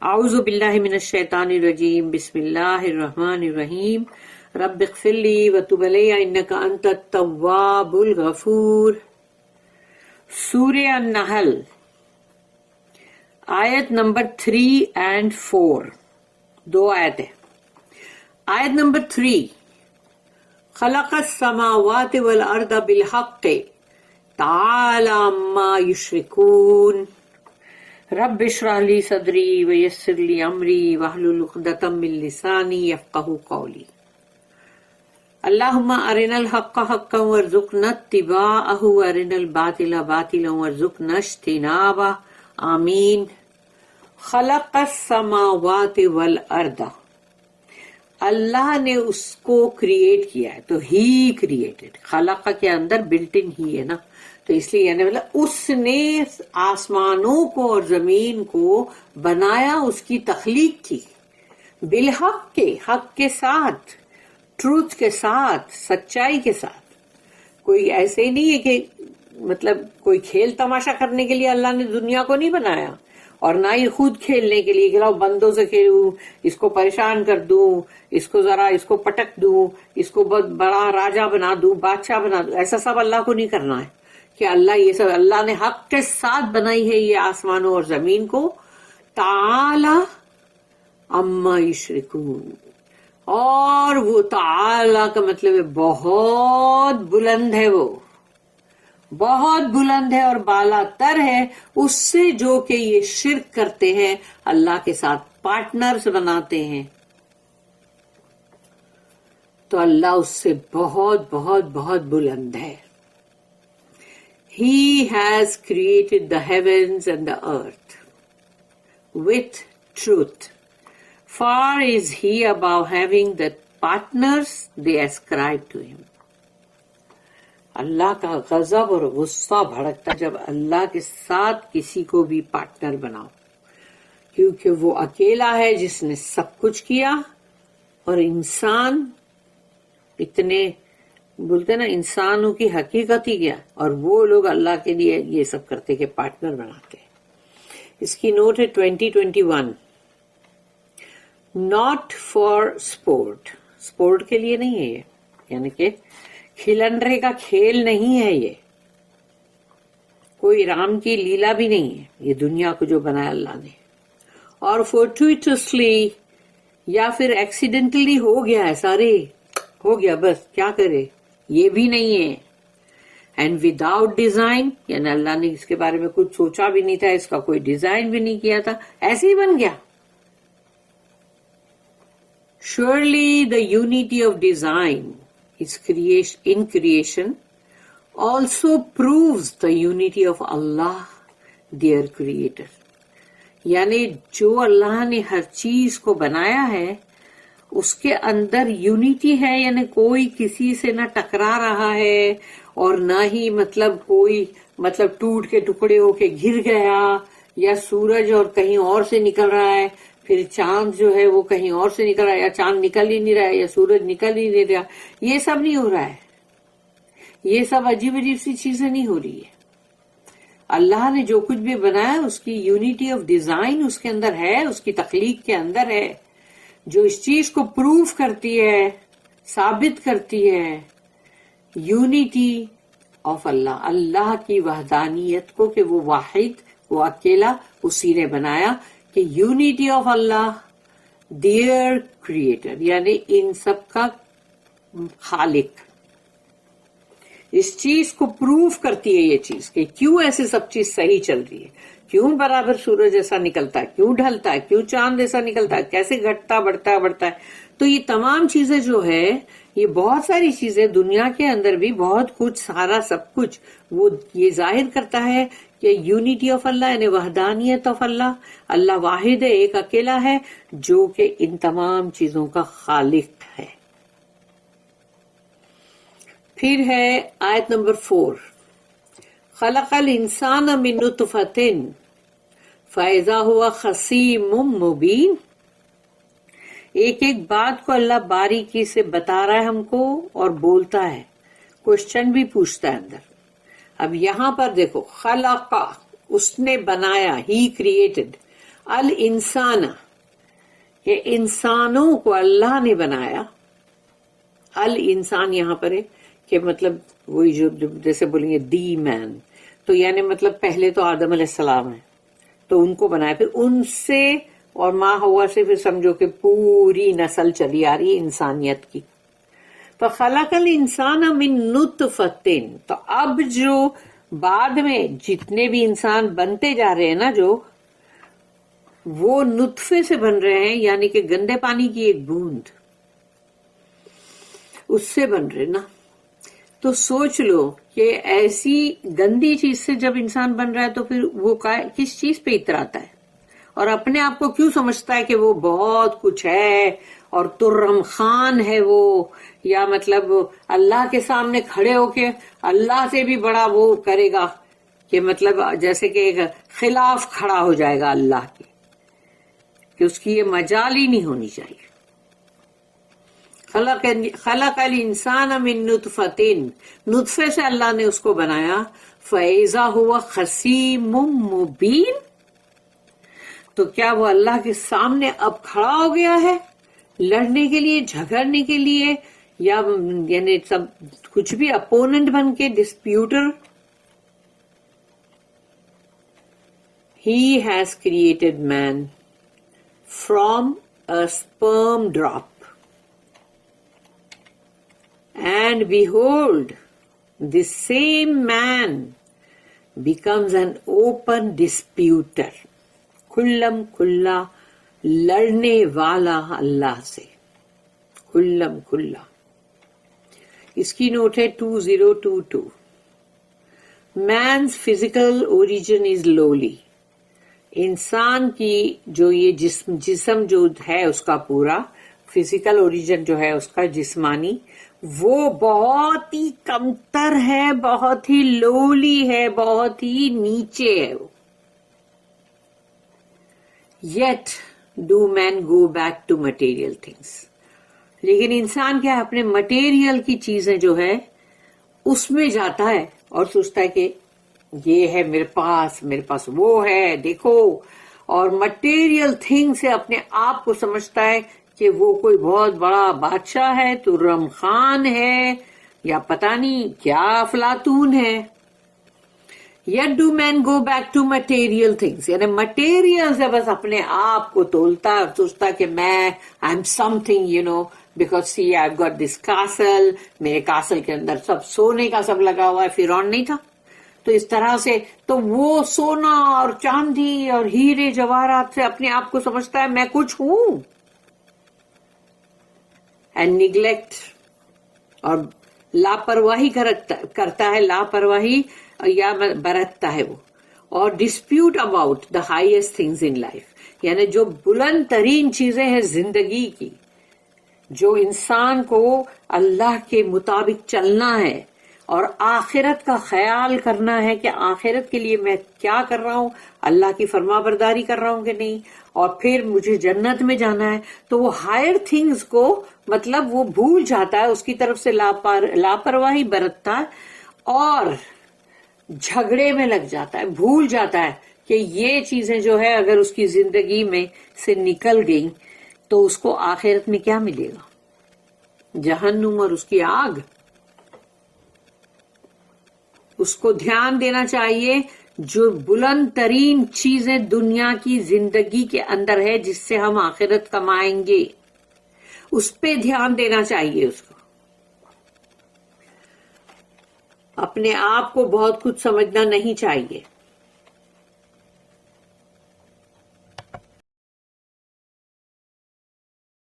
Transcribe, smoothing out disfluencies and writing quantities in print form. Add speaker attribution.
Speaker 1: اعوذ باللہ من الشیطان الرجیم، بسم اللہ الرحمن الرحیم، رب اغفر لی وتب علی انک انت التواب الغفور۔ سورہ النحل آیت نمبر 3 and 4، 2 آیت ہے۔ آیت نمبر 3، خلق السماوات والارض بالحق تعالی عما یشرکون، رب اشرح لی صدری ویسر لی امری واحلل عقدۃ من لسانی یفقہوا قولی۔ اللہم ارنا الحق حقا وارزقنا اتباعہ وارنا الباطل باطلا وارزقنا اجتنابہ، آمین۔ خلق السماوات والارض، اللہ نے اس کو کریٹ کیا ہے، تو ہی کریٹڈ، خلق کے اندر بلٹ ان ہی ہے نا، تو اس لیے یعنی مطلب اس نے آسمانوں کو اور زمین کو بنایا، اس کی تخلیق کی، بالحق کے، حق کے ساتھ، ٹروتھ کے ساتھ، سچائی کے ساتھ۔ کوئی ایسے نہیں ہے کہ مطلب کوئی کھیل تماشا کرنے کے لیے اللہ نے دنیا کو نہیں بنایا، اور نہ ہی خود کھیلنے کے لیے کہ لاؤ بندوں سے کھیلوں، اس کو پریشان کر دوں، اس کو ذرا اس کو پٹک دوں، اس کو بہت بڑا راجا بنا دوں، بادشاہ بنا دوں، ایسا سب اللہ کو نہیں کرنا ہے کہ اللہ یہ سب، اللہ نے حق کے ساتھ بنائی ہے یہ آسمانوں اور زمین کو، تعالی عما یشرکون، اور وہ تعالی کا مطلب ہے بہت بلند ہے، وہ بہت بلند ہے اور بالا تر ہے اس سے جو کہ یہ شرک کرتے ہیں، اللہ کے ساتھ پارٹنرز بناتے ہیں، تو اللہ اس سے بہت بہت بہت بلند ہے۔ He has created the heavens and the earth with truth. Far is he above having the partners they ascribe to him. اللہ کا غضب اور غصہ بھڑکتا جب اللہ کے ساتھ کسی کو بھی پارٹنر بناؤ، کیونکہ وہ اکیلا ہے جس نے سب کچھ کیا، اور انسان اتنے بولتے نا انسانوں کی حقیقت ہی کیا، اور وہ لوگ اللہ کے لیے یہ سب کرتے کہ پارٹنر بناتے۔ اس کی نوٹ ہے 2021، ناٹ فار اسپورٹ، اسپورٹ کے لیے نہیں ہے یہ، یعنی کہ کھلنڈرے کا کھیل نہیں ہے، یہ کوئی رام کی لیلا بھی نہیں ہے، یہ دنیا کو جو بنایا اللہ نے، اور فورٹویٹسلی یا پھر ایکسیڈنٹلی ہو گیا ہے، سارے ہو گیا بس کیا کرے، یہ بھی نہیں ہے۔ اینڈ وداؤٹ ڈیزائن، یعنی اللہ نے اس کے بارے میں کچھ سوچا بھی نہیں تھا، اس کا کوئی ڈیزائن بھی نہیں کیا تھا، ایسے ہی بن گیا۔ Surely the unity of design in creation also proves the unity of Allah, their creator. یعنی جو اللہ نے ہر چیز کو بنایا ہے اس کے اندر یونٹی ہے، یعنی کوئی کسی سے نہ ٹکرا رہا ہے، اور نہ ہی مطلب کوئی مطلب ٹوٹ کے ٹکڑے ہو کے گر گیا، یا سورج اور کہیں اور سے نکل رہا ہے، پھر چاند جو ہے وہ کہیں اور سے نکل رہا ہے، یا چاند نکل ہی نہیں رہا ہے، یا سورج نکل ہی نہیں رہا، یہ سب نہیں ہو رہا ہے، یہ سب عجیب عجیب سی چیزیں نہیں ہو رہی ہے۔ اللہ نے جو کچھ بھی بنایا اس کی یونٹی آف ڈیزائن اس کے اندر ہے، اس کی تخلیق کے اندر ہے، جو اس چیز کو پروف کرتی ہے، ثابت کرتی ہے یونٹی آف اللہ، اللہ کی وحدانیت کو، کہ وہ واحد، وہ اکیلا، اسی نے بنایا، کہ یونٹی آف اللہ دیئر کریٹر، یعنی ان سب کا خالق۔ اس چیز کو پروف کرتی ہے یہ چیز کہ کیوں ایسے سب چیز صحیح چل رہی ہے، کیوں برابر سورج ایسا نکلتا ہے، کیوں ڈھلتا ہے، کیوں چاند ایسا نکلتا ہے، کیسے گھٹتا بڑھتا ہے۔ تو یہ تمام چیزیں جو ہے، یہ بہت ساری چیزیں دنیا کے اندر بھی بہت کچھ، سارا سب کچھ وہ یہ ظاہر کرتا ہے کہ یونٹی آف اللہ، یعنی وحدانیت آف اللہ، اللہ واحد ہے، ایک اکیلا ہے جو کہ ان تمام چیزوں کا خالق ہے۔ پھر ہے آیت نمبر 4، خلق الانسان من نطفۃ فاذا هو خصیم مبین۔ ایک ایک بات کو اللہ باریکی سے بتا رہا ہے ہم کو، اور بولتا ہے، کوشچن بھی پوچھتا ہے اندر۔ اب یہاں پر دیکھو، خلق، اس نے بنایا، ہی کریٹڈ، الانسان کہ انسانوں کو اللہ نے بنایا. الانسان یہاں پر ہے کہ مطلب وہی جو جیسے بولیں گے دی مین، تو یعنی مطلب پہلے تو آدم علیہ السلام ہے تو ان کو بنایا، پھر ان سے اور ماں ہوا سے پھر سمجھو کہ پوری نسل چلی آ رہی ہے انسانیت کی. فخلق الانسان من نطفۃ، تو اب جو بعد میں جتنے بھی انسان بنتے جا رہے ہیں نا، جو وہ نطفے سے بن رہے ہیں، یعنی کہ گندے پانی کی ایک بوند اس سے بن رہے نا. تو سوچ لو کہ ایسی گندی چیز سے جب انسان بن رہا ہے تو پھر وہ کس چیز پہ اتراتا ہے، اور اپنے آپ کو کیوں سمجھتا ہے کہ وہ بہت کچھ ہے اور ترم خان ہے وہ، یا مطلب اللہ کے سامنے کھڑے ہو کے اللہ سے بھی بڑا وہ کرے گا کہ مطلب جیسے کہ ایک خلاف کھڑا ہو جائے گا اللہ کے، کہ اس کی یہ مجال ہی نہیں ہونی چاہیے. خلق الانسان من نطفۃ، نطفے سے اللہ نے اس کو بنایا. فاذا هو خصیم مبین، تو کیا وہ اللہ کے سامنے اب کھڑا ہو گیا ہے لڑنے کے لیے، جھگڑنے کے لیے، یا یعنی سب کچھ بھی اپوننٹ بن کے، ڈسپیوٹر. He has created man from a sperm drop. And behold, this same man becomes an open disputer. کھلم کھلا لڑنے والا اللہ سے، کھلم کھلا. اس کی نوٹ ہے 2022. Man's physical origin is lowly. انسان کی جو یہ جسم جو ہے اس کا پورا فزیکل اوریجن جو ہے اس کا جسمانی، وہ بہت ہی کمتر ہے، بہت ہی لولی ہے، بہت ہی نیچے ہے وہ. Yet do men go back to material things. لیکن انسان کیا اپنے مٹیریل کی چیزیں جو ہے اس میں جاتا ہے اور سوچتا ہے کہ یہ ہے میرے پاس وہ ہے دیکھو، اور مٹیریل تھنگ سے اپنے آپ کو سمجھتا ہے کہ وہ کوئی بہت بڑا بادشاہ ہے، ترم خان ہے، یا پتہ نہیں کیا افلاطون ہے. Yet do men go back to material things. یعنی مٹیریل سے بس اپنے آپ کو تولتا ہے، سوچتا کہ میں I'm something, because see I've got this castle. میرے کاسل کے اندر سب سونے کا سب لگا ہوا ہے، فرعون نہیں تھا؟ تو اس طرح سے تو وہ سونا اور چاندی اور ہیرے جواہرات سے اپنے آپ کو سمجھتا ہے میں کچھ ہوں. اینڈ نیگلیکٹ، اور لاپرواہی کرتا ہے، لاپرواہی یا برتتا ہے وہ، اور dispute about the highest things in life, یعنی جو بلند ترین چیزیں ہیں زندگی کی، جو انسان کو اللہ کے مطابق چلنا ہے اور آخرت کا خیال کرنا ہے کہ آخرت کے لیے میں کیا کر رہا ہوں، اللہ کی فرما برداری کر رہا ہوں کہ نہیں، اور پھر مجھے جنت میں جانا ہے. تو وہ ہائر تھنگز کو مطلب وہ بھول جاتا ہے، اس کی طرف سے لاپرواہی برتتا ہے اور جھگڑے میں لگ جاتا ہے، بھول جاتا ہے کہ یہ چیزیں جو ہے اگر اس کی زندگی میں سے نکل گئیں تو اس کو آخرت میں کیا ملے گا؟ جہنم اور اس کی آگ. اس کو دھیان دینا چاہیے جو بلند ترین چیزیں دنیا کی زندگی کے اندر ہے جس سے ہم آخرت کمائیں گے، اس پہ دھیان دینا چاہیے. اس کو اپنے آپ کو بہت کچھ سمجھنا نہیں چاہیے.